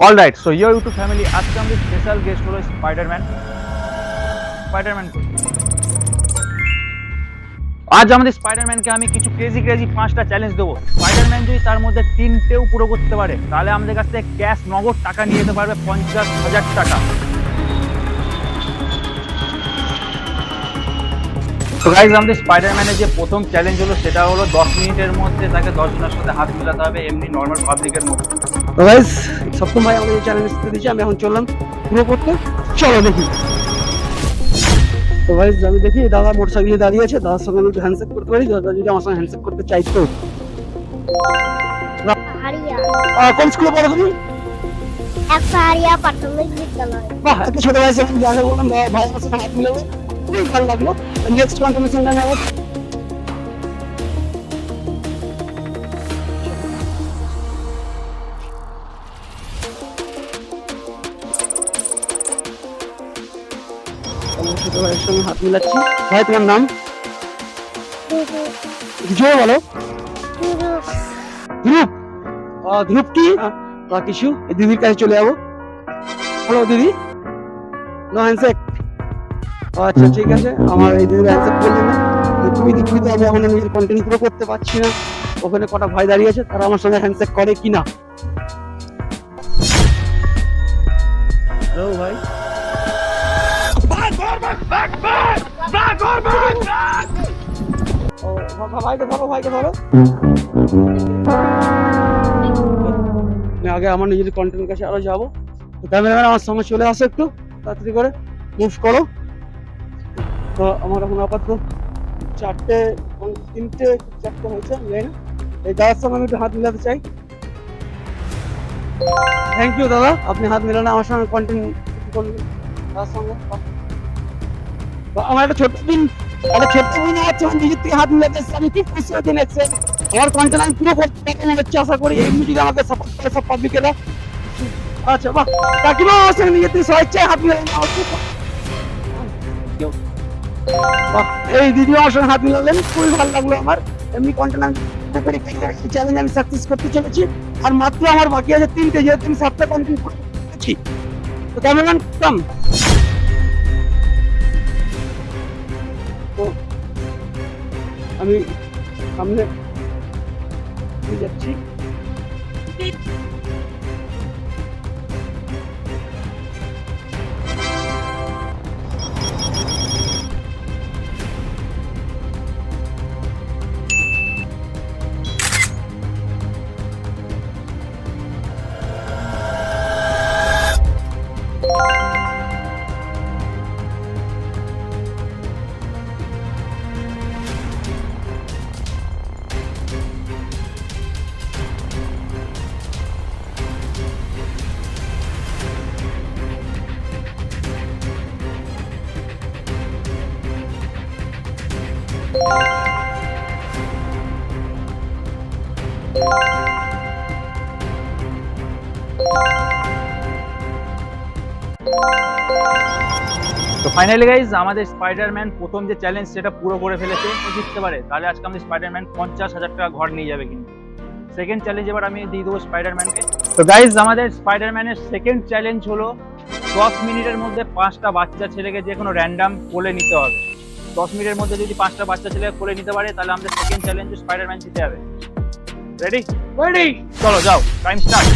Alright, so your YouTube family, আজকে আমাদের special guest হলো স্পাইডারম্যান। স্পাইডারম্যান আজ আমাদের স্পাইডারম্যানকে আমি কিছু ক্রেজি ক্রেজি 5টা চ্যালেঞ্জ দেবো। স্পাইডারম্যান যদি তার মধ্যে 3টেও পুরো করতে পারে তাহলে আমাদের কাছ থেকে ক্যাশ নগদ টাকা নিয়ে যেতে পারবে 50,000 টাকা। তো গাইজ, আমাদের স্পাইডারম্যানের যে প্রথম চ্যালেঞ্জ হলো সেটা হলো 10 মিনিটের মধ্যে তাকে 10 জনের সাথে হাত মেলাতে হবে, এমনি নর্মাল পাবলিকের মধ্যে। তো গাইস, সপ্তম ভাই আমাদের চ্যালেঞ্জ দিয়েছে, আমি এখন চললাম পুরো করতে। চলো দেখি। তো গাইস, আমি দেখি দাদা মোটরসাইকেলে দাঁড়িয়ে আছে, দাদার সঙ্গে আমি একটু হ্যান্ডশেক করতে পারি। দাদা যদি আমার সঙ্গে হ্যান্ডশেক করতে চাইতো। কোন স্কুলে পড়ো তুমি? একসারিয়া প্রাথমিক বিদ্যালয়। বাহ, এত ছোট বয়সে আমি জানা বললাম ভাই আমার সঙ্গে হাত মিলাবো, খুবই ভালো লাগলো। নেক্সট কন্টিনিউশনটা নেব। আমার ছোট ভাইয়ের সঙ্গে হাত মিলাচ্ছি। ভাই, তোমার নাম? জোরে বলো। ধ্রুব। ধ্রুব কি কিছু এই দিদির কাছে চলে যাবো। হ্যালো দিদি, নো হ্যান্ডশেক। আচ্ছা ঠিক আছে, আমার এই দিদির হ্যান্ডশেক করলে না। তুমি দেখবি তো আমি এখন নিজের কন্টিনিউ পুরো করতে পারছি না। ওখানে কটা ভাই দাঁড়িয়ে আছে, তারা আমার সঙ্গে হ্যান্ডশেক করে কিনা। হ্যালো ভাই। ভাইকে ধরো, ভাইকে ধরো। আগে আমার নিজের কন্টেন্টের কাছে আরো যাবো। ক্যামেরাম্যান আমার সঙ্গে চলে আসো, একটু তাড়াতাড়ি করে মুভ করো। তো আমার এখন আপাতত 3টে হয়েছে, জানি না। এই দাদার সঙ্গে আমি একটু হাত মিলাতে চাই। থ্যাংক ইউ দাদা, আপনি হাত মিলালে আমার সঙ্গে কন্টেন্ট করলেন দাদার সঙ্গে। আমার একটা ছোট্ট দিন আছে, নিজের থেকে হাত মিলাতে আমি খুব খুশি হতে নেছে। আমার কন্টেন্ট আমি পুরো করতে হচ্ছে, আশা করি এমনি যদি আমাকে সাপোর্ট করে সব পাবলিকেরা। আচ্ছা বাহ, কাকিমা আমার সঙ্গে নিজের থেকে স্বেচ্ছায় হাত মিলালেন। বাহ, এই দিদি আমার সঙ্গে হাত মিলালেন, খুবই ভালো লাগলো আমার। এমনি কন্টেন্ট আমি চ্যালেঞ্জ আমি সাকসেস করতে চলেছি। আর মাত্র আমার বাকি আছে 3টে, যেহেতু আমি 7টা কন্টেন্ট করছি। তো ক্যামেরাম্যান কাম। তো আমি সামনে যাচ্ছি। তো ফাইনালি গাইজ, আমাদের স্পাইডারম্যান প্রথম যে চ্যালেঞ্জ সেটা পুরো করে ফেলেছে। জিততে পারে তাহলে আজকে আমাদের স্পাইডারম্যান 50,000 টাকা ঘর নিয়ে যাবে। কিন্তু সেকেন্ড চ্যালেঞ্জ এবার আমি দিয়ে দেবো স্পাইডারম্যানকে। তো গাইজ, আমাদের স্পাইডারম্যানের সেকেন্ড চ্যালেঞ্জ হলো 10 মিনিটের মধ্যে 5টা বাচ্চা ছেলেকে যে কোনো র্যান্ডাম কোলে নিতে হবে। 10 মিনিটের মধ্যে যদি 5টা বাচ্চা ছেলেকে কোলে নিতে পারে তাহলে আমাদের সেকেন্ড চ্যালেঞ্জ স্পাইডারম্যান জিতে যাবে। রেডি? রেডি, চলো যাও, টাইম স্টার্ট।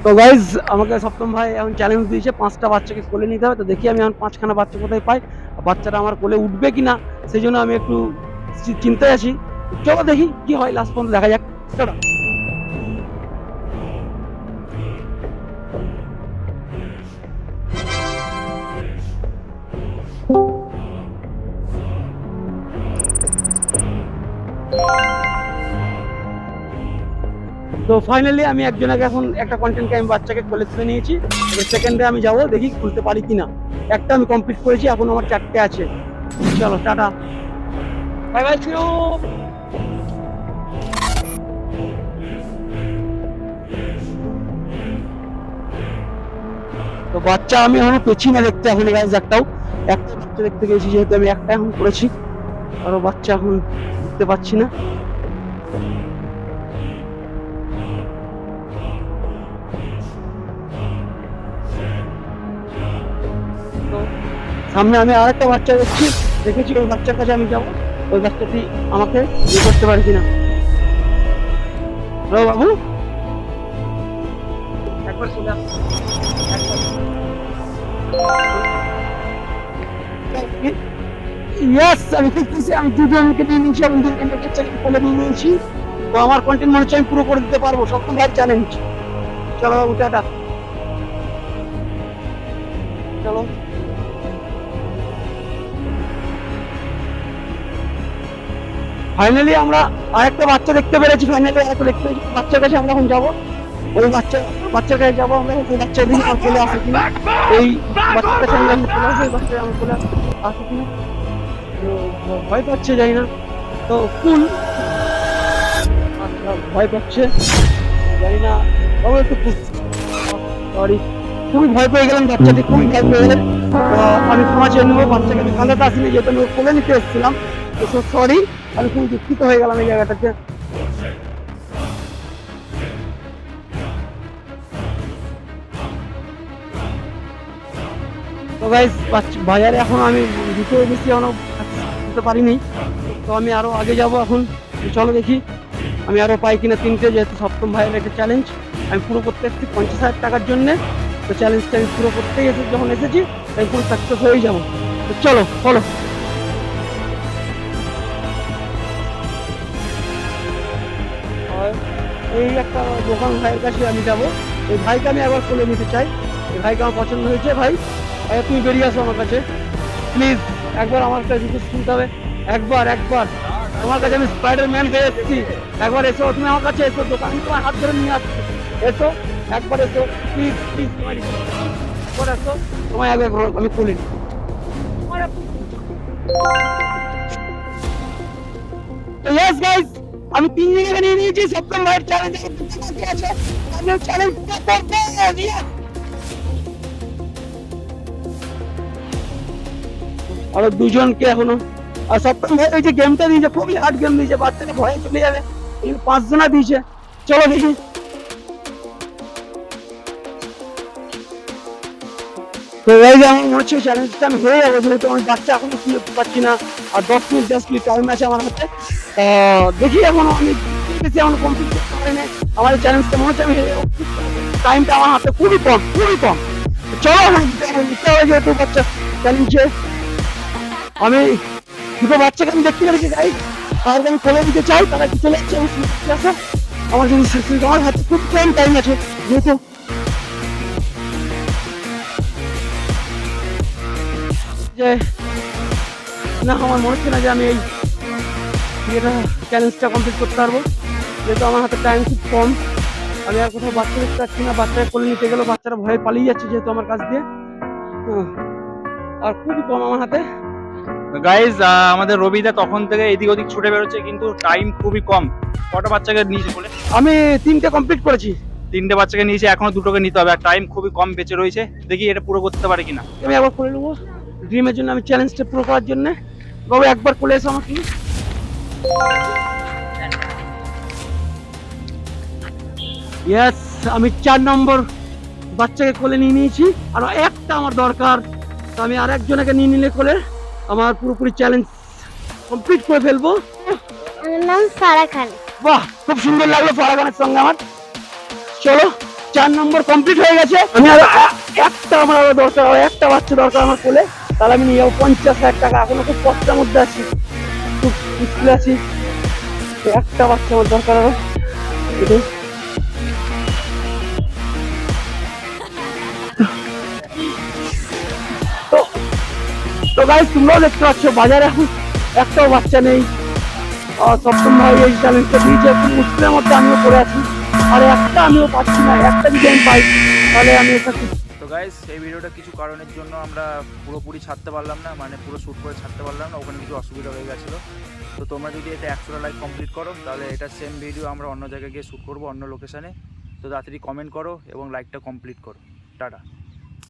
তো গাইজ, আমাকে সপ্তম ভাই এখন চ্যালেঞ্জ দিয়েছে 5টা বাচ্চাকে কোলে নিতে হবে। তো দেখি আমি এখন 5খানা বাচ্চা কোথায় পাই, বাচ্চারা আমার কোলে উঠবে কিনা, সেই জন্য আমি একটু চিন্তায় আছি। চলো দেখি কি হয়, লাস্ট পর্যন্ত দেখা যাক। চলো। তো ফাইনালি আমি একজনকে এখন একটা কন্টেন্টকে আমি বাচ্চাকে কোলে তুলে নিয়েছি। এবার সেকেন্ডে আমি যাবো, দেখি খুলতে পারি কিনা। একটা আমি কমপ্লিট করেছি, এখন আমার 4টে আছে। চলো টাটা, বাই বাই, সিউ। তো বাচ্চা আমি এখনো পেছি না দেখতে, এখন গাইজ একটাও। একটা বাচ্চা দেখতে পেয়েছি, যেহেতু আমি একটা এখন করেছি, আরো বাচ্চা এখন দেখতে পাচ্ছি না। তো সামনে আমি আরেকটা বাচ্চা দেখেছি, ওই বাচ্চার কাছে আমি যাবো, ওই বাচ্চাটি আমাকে ইয়ে করতে পারে কিনা। হ্যালো বাবু, একবার চলে আসুন। ইয়েস, আমি দেখতেছি আমি দুজনকে নিয়ে নিয়েছি, আমি দুজনকে বাচ্চাকে কোলে নিয়ে নিয়েছি। তো আমার কন্টেন্ট মনে হচ্ছে আমি পুরো করে দিতে পারবো, সপ্তম ভাই চ্যালেঞ্জ। চলো বাবু, টাটা। চলো। ফাইনালি আমরা আরেকটা বাচ্চা দেখতে পেরেছি, বাচ্চার কাছে আমরা এখন যাবো। ওই বাচ্চার কাছে যাবো আমরা, ওই বাচ্চা দিকে আমার চলে আসে কিনা, এই বাচ্চার কাছে আমরা চলে আসবো, ওই বাচ্চা আমার চলে আসে কিনা। তো ভয় পাচ্ছে, যাই না তো কুল, ভয় পাচ্ছে, জানি না বাবু, একটু সরি, খুবই ভয় পেয়ে গেলাম, বাচ্চাটি খুবই ভয় পেয়ে গেলেন। আমি ক্ষমা চেয়ে নেবো, বাচ্চাকে আমি কাঁদাতে আসিনি, যেহেতু আমি কোলে নিতে এসেছিলাম। তো সরি, আমি খুব দুঃখিত হয়ে গেলাম এই জায়গাটাতে। তো গাইস, বাজারে এখন আমি দিতে বেশি এখনো দিতে পারিনি, তো আমি আরো আগে যাব এখন। চলো দেখি আমি আরো পাই কিনা তিনটে, যেহেতু সপ্তম ভাইয়ের একটা চ্যালেঞ্জ আমি পুরো করতে এসেছি 50,000 টাকার জন্য। তো চ্যালেঞ্জটা আমি পুরো করতেই যখন এসেছি, আমি পুরো সাকসেস হয়ে যাবো। তো চলো চলো। এই একটা দোকান ভাইয়ের কাছে আমি যাবো, এই ভাইকে আমি একবার কোলে নিতে চাই। এই ভাইকে আমার পছন্দ হয়েছে। ভাই, তুমি বেরিয়ে আসো আমার কাছে প্লিজ, একবার আমার কাছে রিকোয়েস্ট শুনতে হবে। একবার তোমার কাছে আমি স্পাইডারম্যান হয়ে এসেছি, একবার এসো, তুমি আমার কাছে এসো, দোকান তোমার হাত ধরে নিয়ে আসছি, এসো একবার, এসো প্লিজ প্লিজ, তোমার এসো, তোমায় একবার আমি কোলে নিই। ইয়েস গাইস, আমি 3 জায়গা নিয়ে নিয়েছি, সপ্তম ভাইয়ের চ্যালেঞ্জ আছে, আমি চ্যালেঞ্জ করতে আরো দুজনকে এখনো। আর সপ্তম ভাই ওই যে গেমটা দিয়েছে, খুবই হার্ড গেম দিয়েছে, বাচ্চাটা ভয়ে চলে যাবে, 5 জনা দিয়েছে। চলো দেখি। তো এই যে আমার মনে হচ্ছে চ্যালেঞ্জটা আমি হয়ে যাবো, যেহেতু আমি বাচ্চা এখনো শুনে পাচ্ছি না, আর 10 মিনিট 10 মিনিট টাইম আছে আমার হাতে। দেখি এখনো আমি বেশি এখনো কমপ্লিট করতে পারি না আমার চ্যালেঞ্জটা, মনে হচ্ছে আমি টাইমটা আমার হাতে খুবই কম। চলো যেহেতু বাচ্চা চ্যালেঞ্জে আমি দুটো বাচ্চাকে আমি দেখতে পেরেছি, যাই তাদেরকে আমি কোলে দিতে চাই, তারা কি চলে যাচ্ছে। আমার যদি আমার হাতে খুব কম টাইম আছে, যেহেতু যে না, আমার মনে হচ্ছে না যে আমি এই চ্যালেঞ্জটা কমপ্লিট করতে পারবো, যেহেতু আমার হাতে টাইম খুব কম। আমি আর কোথাও বাচ্চা দেখতে পাচ্ছি না, বাচ্চাকে কোলে নিতে গেলেও বাচ্চারা ভয়ে পালিয়ে যাচ্ছে, যেহেতু আমার কাছ দিয়ে, আর খুবই কম আমার হাতে। গাইজ, আমাদের রবিদা তখন থেকে এদিক ওদিক ছুটে বেরোচ্ছে, কিন্তু টাইম খুবই কম। কটা বাচ্চাকে নিয়েছে বলে? আমি 3টে কমপ্লিট করেছি। 3টে বাচ্চাকে নিয়েছে, এখনো 2টোকে নিতে হবে, আর টাইম খুবই কম বেঁচে রয়েছে। দেখি এটা পুরো করতে পারে কিনা। আমি একবার করে নেবো ড্রিমের জন্য, আমি চ্যালেঞ্জটা পুরো করার জন্য। বাবু একবার কোলে এসো আমাকে। ইয়েস, আমি 4 নম্বর বাচ্চাকে কোলে নিয়ে নিয়েছি, আর একটা আমার দরকার। তো আমি আর একজনকে নিয়ে নিলে কোলে আমার পুরোপুরি চ্যালেঞ্জ কমপ্লিট করে ফেলবো। আমার নাম সারা খান। বাহ, খুব সুন্দর লাগলো ফারা খানের সঙ্গে আমার। চলো, 4 নম্বর কমপ্লিট হয়ে গেছে। আমি আর একটা আমার আরো দরকার, একটা বাচ্চা দরকার আমার কোলে, তাহলে আমি নিয়ে যাবো 50,000 টাকা। এখনো খুব কষ্টের মধ্যে আছি, খুব মুশকিল আছি। একটা বাচ্চা আমার দরকার আরো। তো গাইস, তোমরাও দেখতে পাচ্ছ বাজারে এখন একটাও বাচ্চা নেই। সপ্তম ভাই এই চ্যালেঞ্জটা দিয়েছে, খুব মুশকিলের মধ্যে আমিও পড়ে আছি, আর একটা আমিও পাচ্ছি না। একটা যদি আমি পাই তাহলে আমি এটা। তো গাইস, এই ভিডিওটা কিছু কারণের জন্য আমরা পুরোপুরি ছাড়তে পারলাম না, মানে পুরো শ্যুট করে ছাড়তে পারলাম না, ওখানে কিছু অসুবিধা হয়ে গেছিলো। তো তোমরা যদি এটা 100টা লাইক কমপ্লিট করো, তাহলে এটা সেম ভিডিও আমরা অন্য জায়গায় গিয়ে শ্যুট করবো, অন্য লোকেশানে। তো তাড়াতাড়ি কমেন্ট করো এবং লাইকটা কমপ্লিট করো। টাটা।